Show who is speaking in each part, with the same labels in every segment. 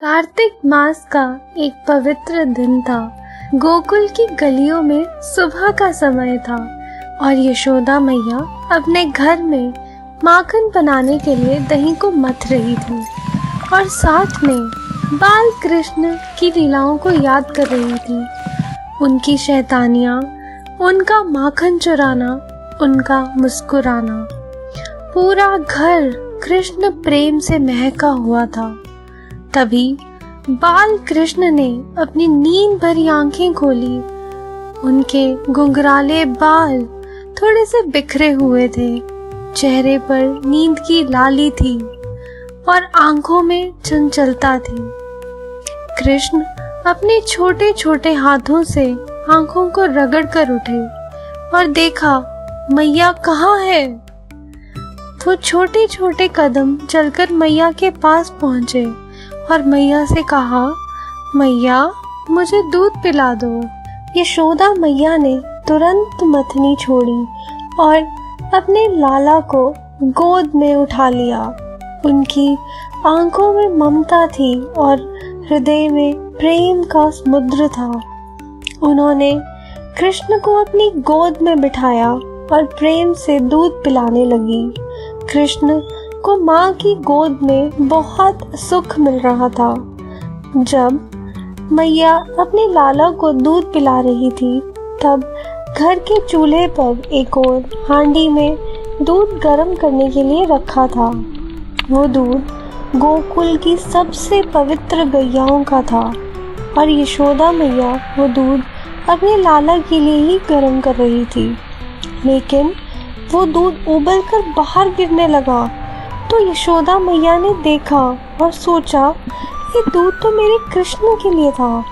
Speaker 1: कार्तिक मास का एक पवित्र दिन था। गोकुल की गलियों में सुबह का समय था और यशोदा मैया अपने घर में माखन बनाने के लिए दही को मथ रही थी और साथ में बाल कृष्ण की लीलाओं को याद कर रही थी। उनकी शैतानियाँ, उनका माखन चुराना, उनका मुस्कुराना। पूरा घर कृष्ण प्रेम से महका हुआ था। तभी बाल कृष्ण ने अपनी नींद भरी आंखें खोली। उनके घुंघराले बाल थोड़े से बिखरे हुए थे, चेहरे पर नींद की लाली थी और आंखों में चंचलता थी। कृष्ण अपने छोटे छोटे हाथों से आंखों को रगड़ कर उठे और देखा मैया कहाँ है। वो छोटे छोटे कदम चलकर मैया के पास पहुंचे और मैया से कहा, मैया मुझे दूध पिला दो। यशोदा मैया ने तुरंत मथनी छोड़ी और अपने लाला को गोद में उठा लिया। उनकी आंखों में ममता थी और हृदय में प्रेम का समुद्र था। उन्होंने कृष्ण को अपनी गोद में बिठाया और प्रेम से दूध पिलाने लगी। कृष्ण को माँ की गोद में बहुत सुख मिल रहा था। जब मैया अपने लाला को दूध पिला रही थी, तब घर के चूल्हे पर एक और हांडी में दूध गर्म करने के लिए रखा था। वो दूध गोकुल की सबसे पवित्र गैयाओं का था और यशोदा मैया वो दूध अपने लाला के लिए ही गर्म कर रही थी। लेकिन वो दूध उबलकर बाहर गिरने लगा तो यशोदा मैया ने देखा और सोचा, ये दूध तो मेरे कृष्ण के लिए था।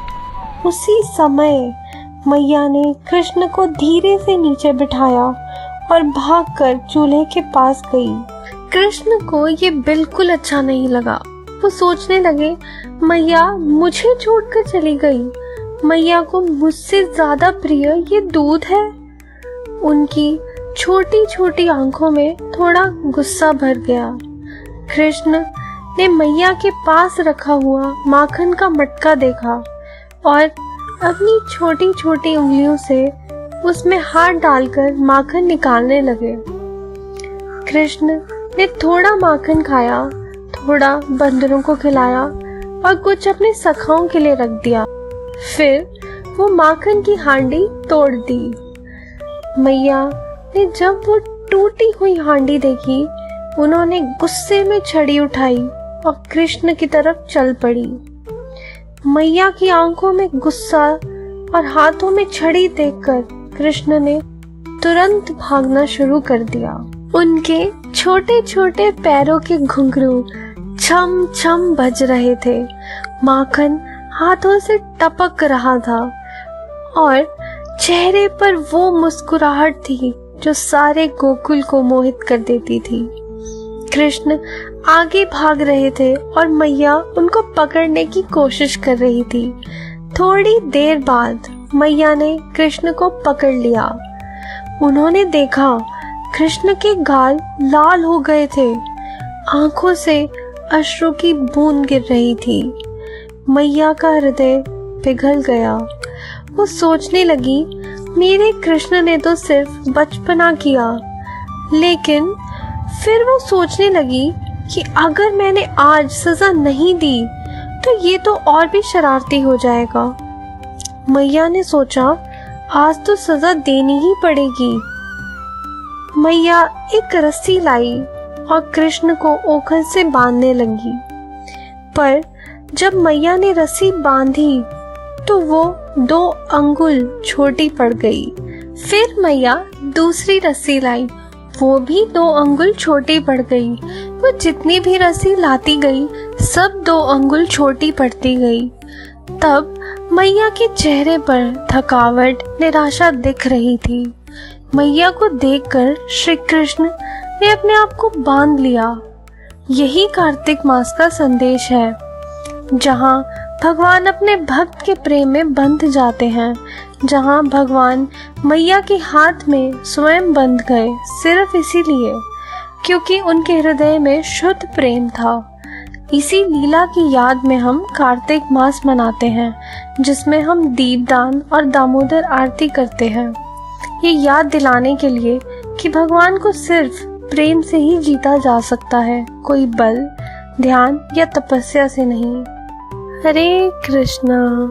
Speaker 1: उसी समय मैया ने कृष्ण को धीरे से नीचे बिठाया और भागकर चूल्हे के पास गई। कृष्ण को ये बिल्कुल अच्छा नहीं लगा। वो सोचने लगे, मैया मुझे छोड़कर चली गई। मैया को मुझसे ज्यादा प्रिय ये दूध है। उनकी छोटी छोटी आंखों में थोड़ा गुस्सा भर गया। कृष्ण ने मैया के पास रखा हुआ माखन का मटका देखा और अपनी छोटी छोटी उंगलियों से उसमें हाथ डालकर माखन निकालने लगे। कृष्ण ने थोड़ा माखन खाया, थोड़ा बंदरों को खिलाया और कुछ अपने सखाओं के लिए रख दिया। फिर वो माखन की हांडी तोड़ दी। मैया ने जब वो टूटी हुई हांडी देखी, उन्होंने गुस्से में छड़ी उठाई और कृष्ण की तरफ चल पड़ी। मैया की आंखों में गुस्सा और हाथों में छड़ी देखकर कृष्ण ने तुरंत भागना शुरू कर दिया। उनके छोटे छोटे पैरों के घुंघरू छम छम बज रहे थे। माखन हाथों से टपक रहा था और चेहरे पर वो मुस्कुराहट थी जो सारे गोकुल को मोहित कर देती थी। कृष्ण आगे भाग रहे थे और मैया उनको पकड़ने की कोशिश कर रही थी। थोड़ी देर बाद मैया ने कृष्ण को पकड़ लिया। उन्होंने देखा कृष्ण के गाल लाल हो गए थे, आंखों से अश्रु की बूंद गिर रही थी। मैया का हृदय पिघल गया। वो सोचने लगी, मेरे कृष्ण ने तो सिर्फ बचपना किया। लेकिन फिर वो सोचने लगी कि अगर मैंने आज सजा नहीं दी तो ये तो और भी शरारती हो जाएगा। मैया ने सोचा, आज तो सजा देनी ही पड़ेगी। मैया एक रस्सी लाई और कृष्ण को ओखल से बांधने लगी। पर जब मैया ने रस्सी बांधी तो वो 2 अंगुल छोटी पड़ गई। फिर मैया दूसरी रस्सी लाई, वो भी 2 अंगुल छोटी पड़ गई। वो जितनी भी रस्सी लाती गई, सब 2 अंगुल छोटी पड़ती गई। तब मैया के चेहरे पर थकावट, निराशा दिख रही थी। मैया को देखकर श्री कृष्ण ने अपने आप को बांध लिया। यही कार्तिक मास का संदेश है, जहाँ भगवान अपने भक्त के प्रेम में बंध जाते हैं, जहाँ भगवान मैया के हाथ में स्वयं बंध गए, सिर्फ इसीलिए क्योंकि उनके हृदय में शुद्ध प्रेम था। इसी लीला की याद में हम कार्तिक मास मनाते हैं, जिसमें हम दीपदान और दामोदर आरती करते हैं। ये याद दिलाने के लिए कि भगवान को सिर्फ प्रेम से ही जीता जा सकता है, कोई बल, ध्यान या तपस्या से नहीं। हरे कृष्णा।